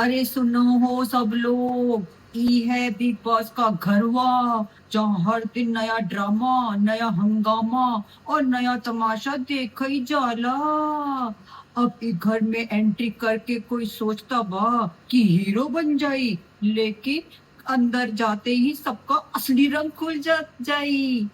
अरे सुनो हो सब लोग। ई है बिग बॉस का घरवा, जहाँ हर दिन नया ड्रामा, नया हंगामा और नया तमाशा देखा ही जाला। अब ई घर में एंट्री करके कोई सोचता बा कि हीरो बन जाई, लेकिन अंदर जाते ही सबका असली रंग खुल जाई।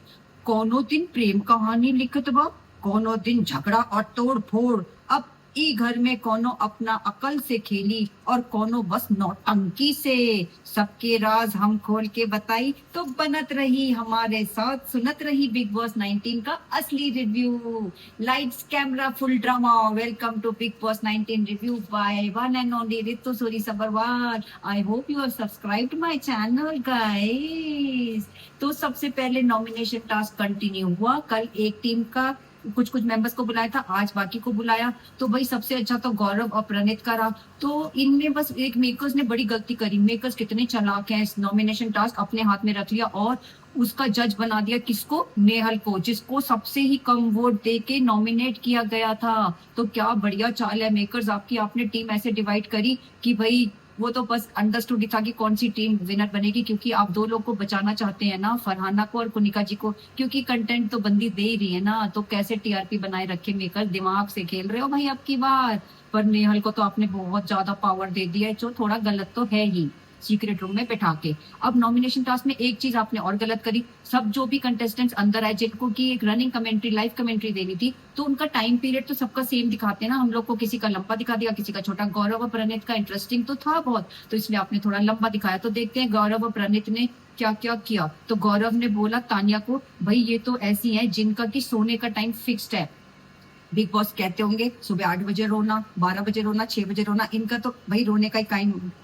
कोनो दिन प्रेम कहानी लिखत बा, कोनो दिन झगड़ा और तोड़ फोड़। अब ई घर में कोनो अपना अकल से खेली और कोनो बस नौटंकी से। सबके राज हम खोल के बताई तो बनत रही हमारे साथ, सुनत रही बिग बॉस 19 का असली review. Lights camera full drama, welcome to Bigg Boss 19 review by one and only Ritu Suri Sabarwal. I hope you have subscribed my channel guys. तो सबसे पहले नॉमिनेशन टास्क कंटिन्यू हुआ। कल एक टीम का कुछ कुछ मेंबर्स को बुलाया था, आज बाकी को बुलाया। तो भाई सबसे अच्छा तो गौरव और प्रणीत का रहा। तो इनमें बस एक मेकर्स ने बड़ी गलती करी। मेकर्स कितने चालाक हैं, इस नॉमिनेशन टास्क अपने हाथ में रख लिया और उसका जज बना दिया किसको, नेहल को, जिसको सबसे ही कम वोट दे के नॉमिनेट किया गया था। तो क्या बढ़िया चाल है मेकर्स आपकी, आपने टीम ऐसे डिवाइड करी कि भाई वो तो बस अंडरस्टूड था कि कौन सी टीम विनर बनेगी, क्योंकि आप दो लोग को बचाना चाहते हैं ना, फरहाना को और कुनिका जी को, क्योंकि कंटेंट तो बंदी दे ही रही है ना। तो कैसे टीआरपी बनाए रखे मेकर, दिमाग से खेल रहे हो भाई अब की बार। पर नेहल को तो आपने बहुत ज्यादा पावर दे दिया है, जो थोड़ा गलत तो है ही, सीक्रेट रूम में बैठा के। अब नॉमिनेशन टास्क में एक चीज आपने और गलत करी। सब जो भी कंटेस्टेंट्स अंदर आए, जिनको की एक रनिंग कमेंट्री, लाइव कमेंट्री देनी थी, तो उनका टाइम पीरियड तो सबका सेम दिखाते हैं ना। हम लोग को किसी का लंबा दिखा दिया, किसी का छोटा। गौरव और प्रणीत का इंटरेस्टिंग तो था बहुत, तो इसलिए आपने थोड़ा लंबा दिखाया। तो देखते हैं गौरव और प्रणीत ने क्या क्या किया। तो गौरव ने बोला तानिया को, भाई ये तो ऐसी है जिनका की सोने का टाइम फिक्स्ड है। बिग बॉस कहते होंगे सुबह 8 बजे रोना, 12 बजे रोना, 6 बजे रोना, इनका तो भाई रोने का ही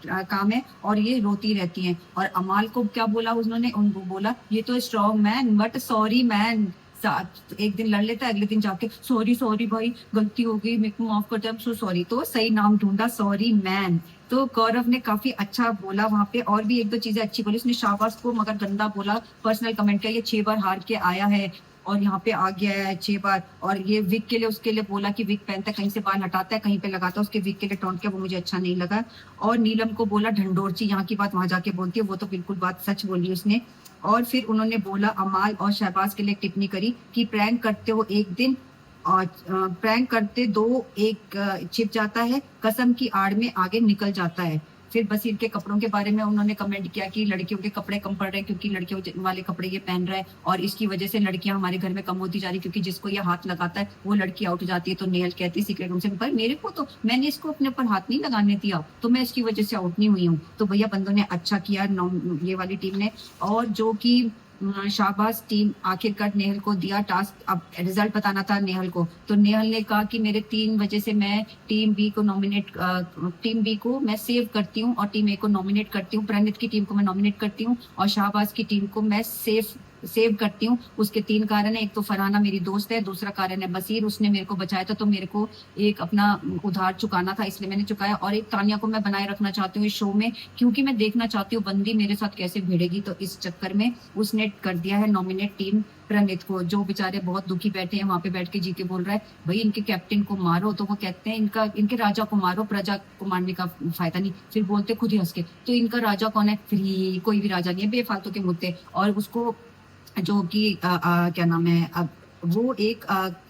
काम है और ये रोती रहती हैं। और अमाल को क्या बोला उन्होंने, उनको बोला ये तो strong man but sorry man. एक दिन लड़ लेता है, अगले दिन जाके सॉरी सॉरी भाई गलती हो गई, मेरे को माफ कर दे, आई एम सो सॉरी। तो सही नाम ढूंढा, सॉरी मैन। तो गौरव ने काफी अच्छा बोला वहां पे, और भी एक दो चीजें अच्छी बोली उसने। शाबाश को मगर गंदा बोला, पर्सनल कमेंट किया, ये 6 बार हार के आया है और यहाँ पे आ गया है 6 बार। और ये विक के लिए, उसके लिए बोला कि विक पहनता है, कहीं से बाल हटाता है, कहीं पे लगाता है, उसके विक के लिए टोंट किया, वो मुझे अच्छा नहीं लगा। और नीलम को बोला ढंडोरची, यहाँ की बात वहां जाके बोलती है, वो तो बिल्कुल बात सच बोली उसने। और फिर उन्होंने बोला अमाल और शहबाज के लिए टिप्पणी करी कि प्रैंक करते हो एक दिन और प्रैंक करते दो, एक छिप जाता है, कसम की आड़ में आगे निकल जाता है। फिर बसीर के कपड़ों के बारे में उन्होंने कमेंट किया कि लड़कियों के कपड़े कम पड़ रहे हैं क्योंकि लड़कियों वाले कपड़े ये पहन रहा है और इसकी वजह से लड़कियां हमारे घर में कम होती जा रही, क्योंकि जिसको ये हाथ लगाता है वो लड़की आउट हो जाती है। तो नेहल कहती है सीक्रेट रूम से, पर मेरे को तो, मैंने इसको अपने ऊपर हाथ नहीं लगाने दिया, तो मैं इसकी वजह से आउट नहीं हुई हूँ। तो भैया बंदों ने अच्छा किया, ये वाली टीम ने। और जो कि शाहबाज टीम आखिरकार नेहल को दिया टास्क, अब रिजल्ट बताना था नेहल को। तो नेहल ने कहा कि मेरे 3 बजे से मैं टीम बी को नॉमिनेट, टीम बी को मैं सेव करती हूँ और टीम ए को नॉमिनेट करती हूँ, प्रणीत की टीम को मैं नॉमिनेट करती हूँ और शाहबाज की टीम को मैं सेव करती हूँ। उसके 3 कारण है, एक तो फरहाना मेरी दोस्त है, दूसरा कारण है बसीर, उसने मेरे को बचाया था, तो मेरे को एक अपना उधार चुकाना था, इसलिए मैंने चुकाया। और एक तानिया को मैं बनाए रखना चाहती हूँ इस शो में, क्योंकि मैं देखना चाहती हूँ बंदी मेरे साथ कैसे भिड़ेगी। तो इस चक्कर में उसने कर दिया है नॉमिनेट टीम प्रणीत को, जो बेचारे बहुत दुखी बैठे हैं वहां पे, बैठ के जी के बोल रहा है भाई इनके कैप्टन को मारो। तो वो कहते हैं इनके राजा को मारो, प्रजा को मारने का फायदा नहीं। फिर बोलते खुद ही हंस के, तो इनका राजा कौन है, फिर कोई भी राजा नहीं है, बेफालतू के मुद्दे। और उसको जो कि क्या नाम है, अब वो एक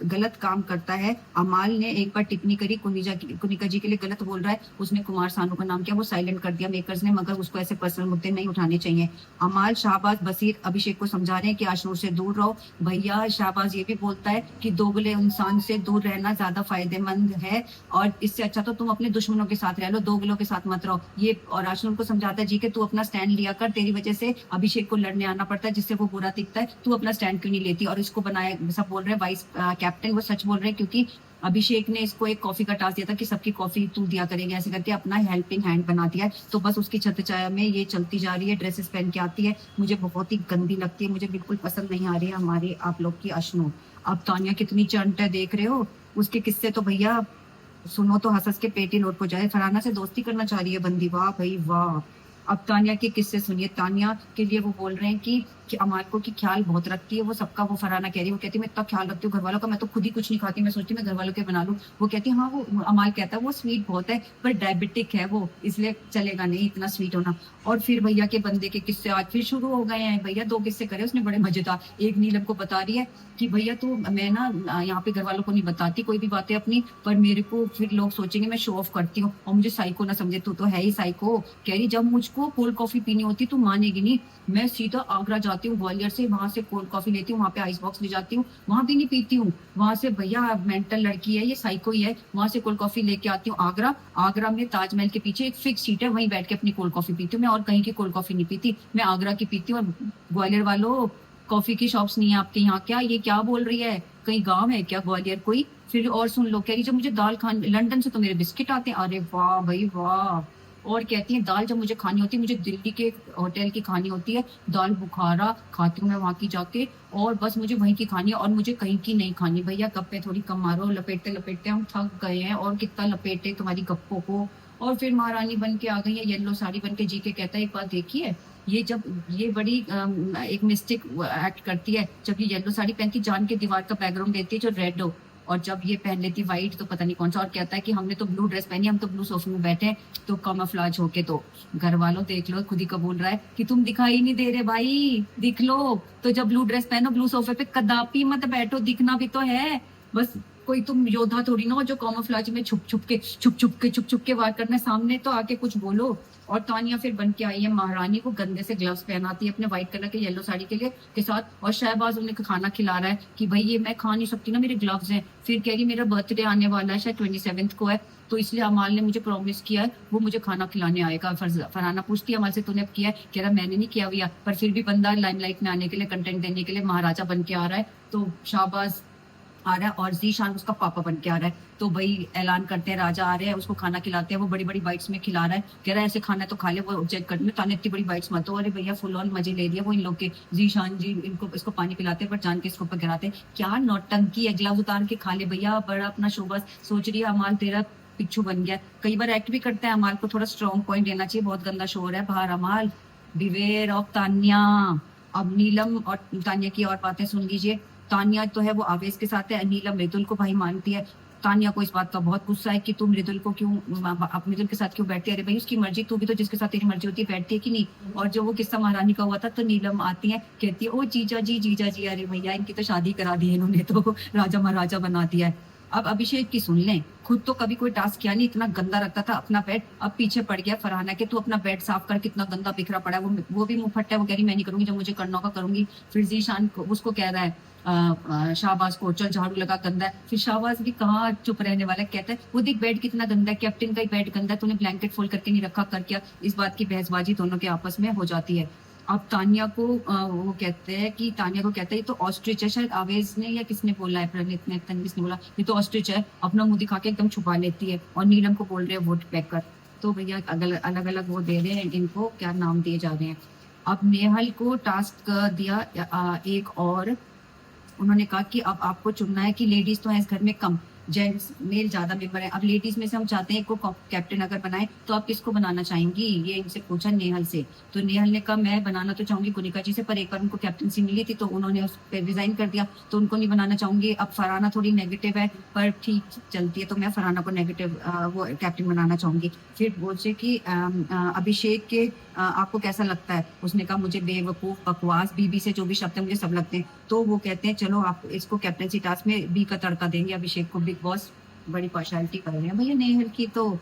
गलत काम करता है। अमाल ने एक बार टिप्पणी करी कुनिका जी के लिए गलत बोल रहा है, उसने कुमार सानू का नाम किया, वो साइलेंट कर दिया मेकर्स ने, मगर उसको ऐसे पर्सनल मुद्दे नहीं उठाने चाहिए। अमाल, शाहबाज, बसीर अभिषेक को समझा रहे हैं कि आशनूर से दूर रहो। भैया शाहबाज ये भी बोलता है कि दोगले इंसान से दूर रहना ज्यादा फायदेमंद है और इससे अच्छा तो तुम अपने दुश्मनों के साथ रह लो, दोगलों के साथ मत रहो। ये और आशनूर को समझाता है जी के तू अपना स्टैंड लिया कर, तेरी वजह से अभिषेक को लड़ने आना पड़ता है जिससे वो बुरा दिखता है, तू अपना स्टैंड क्यों नहीं लेती। और इसको बनाया, सब बोल रहे हैं वाइस कैप्टन, वो सच बोल रहे हैं क्योंकि अभिषेक ने इसको एक कॉफी का टास्क दिया था कि सबकी कॉफी तू दिया करेंगे, ऐसे करके अपना हेल्पिंग हैंड बना दिया है। तो बस उसकी छत छाया में ये चलती जा रही है, ड्रेसेस पहन के आती है, मुझे बहुत ही गंदी लगती है, मुझे बिल्कुल पसंद नहीं आ रही है हमारे आप लोग की अशनू। अब तानिया कितनी चंट है देख रहे हो, उसके किस्से तो भैया सुनो तो हंस हंस के पेट ही लोट हो जाए। फरहाना से दोस्ती करना चाह रही है बंदी, वाह भाई वाह। अब तानिया के किस्से सुनिए। तानिया के लिए वो बोल रहे हैं कि अमाल को की ख्याल बहुत रखती है वो सबका। वो फरहाना कह रही है, वो कहती है मैं इतना ख्याल रखती हूँ घर वालों का, मैं तो खुद ही कुछ नहीं खाती, मैं सोचती हूँ मैं घर वालों के बना लूँ। वो कहती है हाँ, वो अमाल कहता है वो स्वीट बहुत है पर डायबिटिक है वो, इसलिए चलेगा नहीं इतना स्वीट होना। और फिर भैया के बंदे के किस्से आज फिर शुरू हो गए हैं। भैया 2 किस्से करे उसने बड़े मजेदार। एक नीलम को बता रही है कि भैया तो मैं ना यहाँ पे घर वालों को नहीं बताती कोई भी बातें अपनी, पर मेरे को फिर लोग सोचेंगे मैं शो ऑफ करती हूँ और मुझे साइको ना समझे। तू तो है ही साइको। कह रही जब मुझको कोल्ड कॉफी पीनी होती तू मानेगी नहीं, मैं सीधा आगरा जाती हूँ ग्वालियर से, वहां से कोल्ड कॉफी लेती हूँ, वहां पे आइस बॉक्स ले जाती हूँ, वहां भी नहीं पीती हूँ। वहां से भैया मेंटल लड़की है ये, साइको ही है, वहां से कोल्ड कॉफी लेके आती हूँ आगरा। आगरा में ताजमहल के पीछे एक फिक्स सीट है, वहीं बैठ के अपनी कोल्ड कॉफी पीती हूँ। मैं और कहीं की कोल्ड कॉफी नहीं पीती, मैं आगरा की पीती हूँ। और ग्वालियर वालों, कॉफी की शॉप्स नहीं है आपके यहाँ क्या? ये क्या बोल रही है? कहीं गांव है क्या ग्वालियर कोई? फिर और सुन लो, कह रही जब मुझे दाल खान लंदन से तो मेरे बिस्किट आते हैं। अरे वाह भाई वाह। और कहती है दाल जब मुझे खानी होती है, मुझे दिल्ली के होटल की खानी होती है, दाल बुखारा खाती हूँ मैं वहां की जाके, और बस मुझे वहीं की खानी है और मुझे कहीं की नहीं खानी। भैया गप्पे थोड़ी कम मारो, लपेटते लपेटते हम थक गए हैं और कितना लपेटे तुम्हारी गप्पों को। और फिर महारानी बन के आ गई है येलो साड़ी बन के। जी के कहता है एक बात देखिए, ये जब ये बड़ी एक मिस्टेक एक्ट करती है जब ये येलो साड़ी पहनती, जान के दीवार का बैकग्राउंड देती है जो रेड हो, और जब ये पहन लेती व्हाइट तो पता नहीं कौन सा। और कहता है कि हमने तो ब्लू ड्रेस पहनी, हम तो ब्लू सोफे में बैठे हैं, तो कमफ्लाज होके। तो घर वालों देख लो, खुद ही कबूल रहा है कि तुम दिखाई नहीं दे रहे भाई, दिख लो। तो जब ब्लू ड्रेस पहनो ब्लू सोफे पे कदापि मत बैठो, दिखना भी तो है। बस कोई तुम योद्धा थोड़ी ना हो जो कॉमोफ्लाज में छुप छुप के वार करना है, सामने तो आके कुछ बोलो। और तानिया फिर बन के आई है महारानी को, गंदे से ग्लव्स पहनाती है अपने व्हाइट कलर के येलो साड़ी के लिए के साथ। और शहबाज उन्हें खाना खिला रहा है कि भाई ये मैं खा नहीं सकती ना, मेरे ग्लव्स हैं। फिर कह रही मेरा बर्थडे आने वाला है, शायद 27 को है, तो इसलिए अमाल ने मुझे प्रॉमिस किया है वो मुझे खाना खिलाने आएगा। फरहाना पूछती है अमाल से तूने अब किया है? कह रहा मैंने नहीं किया भैया, पर फिर भी बंदा लाइमलाइट में आने के लिए, कंटेंट देने के लिए महाराजा बन के आ रहा है। तो शाहबाज आ रहा है और जीशान उसका पापा बन के आ रहा है। तो भाई ऐलान करते हैं राजा आ रहे हैं, उसको खाना खिलाते हैं। वो बड़ी बड़ी बाइट्स में खिला रहा है, कह रहा है ऐसे खाना है तो खा ले। वो ऑब्जेक्ट करते हैं, ताने इतनी बड़ी बाइट्स मत दो। अरे भैया फुल ऑन मजे ले लिया वो इन लोग के। जीशान जी इनको इसको पानी पिलाते हैं पर जान के इसको ऊपर गिराते हैं। क्या नौटंकी है, ग्लव्स उतार के खा ले भैया, बड़ा अपना शोबा सोच रही है। अमाल तेरा पिच्छू बन गया, कई बार एक्ट भी करता है। अमाल को थोड़ा स्ट्रॉन्ग पॉइंट देना चाहिए, बहुत गंदा शोर है बाहर। अमाल बिवेयर ऑफ तान्या। अब नीलम और तान्या की और बातें सुन लीजिए। तानिया तो है वो आवेश के साथ है, नीलम मृदुल को भाई मानती है। तानिया को इस बात का बहुत गुस्सा है कि तुम मृदुल को क्यों, आप मृदुल के साथ क्यों बैठती है? अरे भाई उसकी मर्जी, तू भी तो जिसके साथ तेरी मर्जी होती है बैठती है कि नहीं? और जो वो किस्सा महारानी का हुआ था, तो नीलम आती है कहती है ओ जीजा जी जीजा जी, अरे भैया इनकी तो शादी करा दी है इन्होंने, तो राजा महाराजा बना दिया है। अब अभिषेक की सुन लें, खुद तो कभी कोई टास्क किया नहीं, इतना गंदा रखता था अपना बेड, अब पीछे पड़ गया फरहाना के तू अपना बेड साफ कर, कितना गंदा बिखरा पड़ा है। वो भी मुंह फट्टा है, वो कह रही मैं नहीं करूंगी, जब मुझे करना होगा करूंगी। फिर जीशान को उसको कह रहा है शाहबाज को चल झाड़ू लगा, गंदा है। फिर शाहबाज भी कहाँ चुप रहने वाला है, कहता है वो देख बेड कितना गंदा है, कैप्टन का ही बेड गंदा है, तूने ब्लैंकेट फोल्ड करके नहीं रखा, कर क्या? इस बात की बहसबाजी दोनों के आपस में हो जाती है। अब तानिया को वो कहते हैं कि तानिया को कहते हैं ये तो ऑस्ट्रिच है, शायद आवेज ने या किसने बोला है, प्रणीत ने, तनवीस ने बोला ये तो ऑस्ट्रिच है, अपना मुंह दिखा के एकदम छुपा लेती है। और नीलम को बोल रहे हैं वोट पैक कर। तो भैया अलग अलग वो दे रहे हैं, इनको क्या नाम दिए जा रहे हैं। अब नेहल को टास्क दिया एक और, उन्होंने कहा कि अब आपको चुनना है कि लेडीज तो है इस घर में कम, जेंट्स मेल ज्यादा मेंबर है। अब लेडीज में से हम चाहते हैं एक को कैप्टन अगर बनाए तो आप किसको बनाना चाहेंगी, ये इनसे पूछा नेहल से। तो नेहल ने कहा मैं बनाना तो चाहूंगी गुनिका जी से, पर एक बार उनको कैप्टनसी मिली थी तो उन्होंने उस पर रिजाइन कर दिया, तो उनको नहीं बनाना चाहूंगी। अब फरहाना थोड़ी नेगेटिव है पर ठीक चलती है, तो मैं फरहाना को नेगेटिव वो कैप्टन बनाना चाहूंगी। फिर बोले कि अभिषेक के आपको कैसा लगता है? उसने कहा मुझे बेवकूफ, बकवास, बीबी से जो भी शब्द है मुझे सब लगते हैं। तो वो कहते हैं चलो आप इसको कैप्टनसी टास्क में बी का तड़का देंगे अभिषेक को, बिग बॉस बड़ी पार्शलिटी कर रहे हैं भैया नेहल की। तो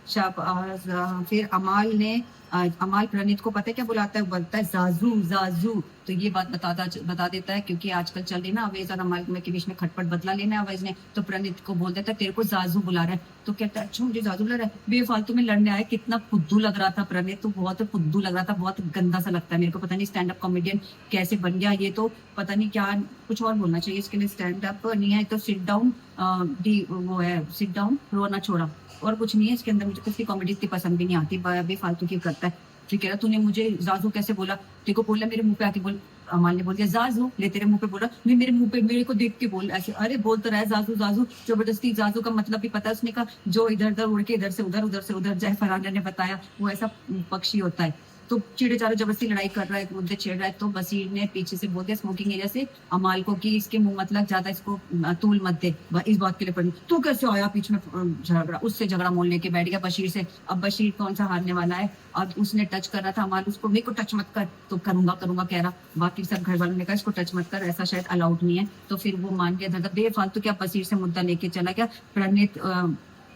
शाबाश। फिर अमाल प्रणीत को पता है क्या बुलाता है, बोलता है जाजू जाजू। तो ये बात बता देता है क्योंकि आजकल चल रही ना अवेज और अमाल के बीच में खटपट, बदला लेना है अवेज ने, तो प्रणीत को बोल देता है तेरे को जाजू बुला रहा है। तो कहता है अच्छा मुझे जाजू बुला रहा है, बेफालतू में लड़ने आया। कितना फुद्दू लग रहा था प्रणीत, तो बहुत फुद्दू लग रहा था, बहुत गंदा सा लगता है मेरे को। पता नहीं स्टैंड अप कॉमेडियन कैसे बन गया ये, तो पता नहीं क्या कुछ और बोलना चाहिए इसके लिए, स्टैंड अप नहीं है तो सिट डाउन, वो है सिट डाउन रोना छोड़ा, और कुछ नहीं है इसके अंदर। मुझे किसी कॉमेडी इतनी पसंद भी नहीं आती, बेफालतू की करता है। फिर कह रहा तूने मुझे जाजू कैसे बोला, तेरे को बोला मेरे मुंह पे आके बोल। अमाल ने बोल दिया जाजू, ले तेरे मुंह पे बोला, नहीं मेरे मुंह पे मेरे को देख के बोल ऐसे। अरे बोल तो रहा है जाजू जाजू, जबरदस्ती। जाजू का मतलब भी पता है उसने कहा जो इधर उधर उड़ के इधर से उधर, उधर से उधर जाए। फरहाना ने बताया वो ऐसा पक्षी होता है। तो चिड़े चारों जबरदस्ती लड़ाई कर रहा है, एक मुद्दे छेड़ रहा है, तो बसीर ने पीछे से बोल दिया स्मोकिंग एरिया से अमाल को कि इसके मुंह मत लग, ज्यादा इसको तूल मत दे। इस बात के लिए पड़ी, तू कैसे आया बीच में, झगड़ा, उससे झगड़ा मोल लेके बैठ गया बशीर से। अब बशीर कौन सा हारने वाला है, अब उसने टच कर रहा था अमाल, उसको मेरे को टच मत कर, तो करूंगा करूंगा कह रहा। बाकी सब घर वालों ने कहा इसको टच मत कर, ऐसा शायद अलाउड नहीं है। तो फिर वो मान गया, धगा बेफालतू क्या बशीर से मुद्दा लेके चला गया। प्रणीत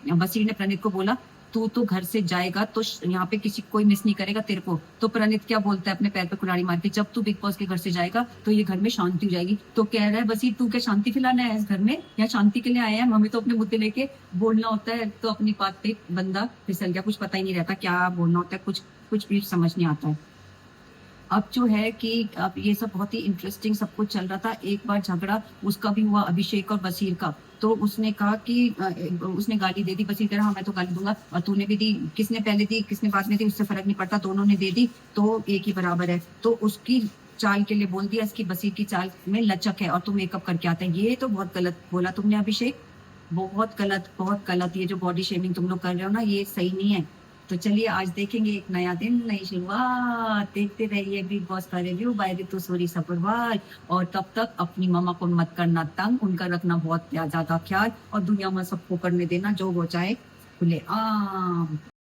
बसीर ने प्रणीत को बोला तू तो घर से जाएगा तो यहाँ पे किसी कोई मिस नहीं करेगा तेरे को। तो प्रणीत क्या बोलता है अपने पैर पे कुल्हाड़ी मार के, जब तू बिग बॉस के घर से जाएगा तो ये घर में शांति हो जाएगी। तो कह रहा है बसीर तू क्या शांति फैलाना है इस घर में, या शांति के लिए आया है? मम्मी तो अपने मुद्दे लेके बोलना होता है, तो अपनी बात पे बंदा फिसल गया, कुछ पता ही नहीं रहता क्या बोलना होता है, कुछ कुछ भी समझ नहीं आता है। अब जो है कि अब ये सब बहुत ही इंटरेस्टिंग सब कुछ चल रहा था। एक बार झगड़ा उसका भी हुआ अभिषेक और बसीर का। तो उसने कहा कि उसने गाली दे दी, बसीर कह रहा हाँ मैं तो गाली दूंगा, और तूने भी दी, किसने पहले दी किसने बाद में दी उससे फर्क नहीं पड़ता, दोनों ने दे दी तो एक ही बराबर है। तो उसकी चाल के लिए बोल दिया इसकी बसीर की चाल में लचक है और तू मेकअप करके आता है। ये तो बहुत गलत बोला तुमने अभिषेक, बहुत गलत बहुत गलत। ये जो बॉडी शेमिंग तुम लोग कर रहे हो ना, ये सही नहीं है। तो चलिए आज देखेंगे एक नया दिन, नई शुरुआत। देखते रहिए बिग बॉस का रिव्यू बाय ऋतु सूरी सपुरवाल। और तब तक अपनी मम्मा को मत करना तंग, उनका रखना बहुत ज्यादा ख्याल, और दुनिया में सबको करने देना जो वो चाहे खुले आम।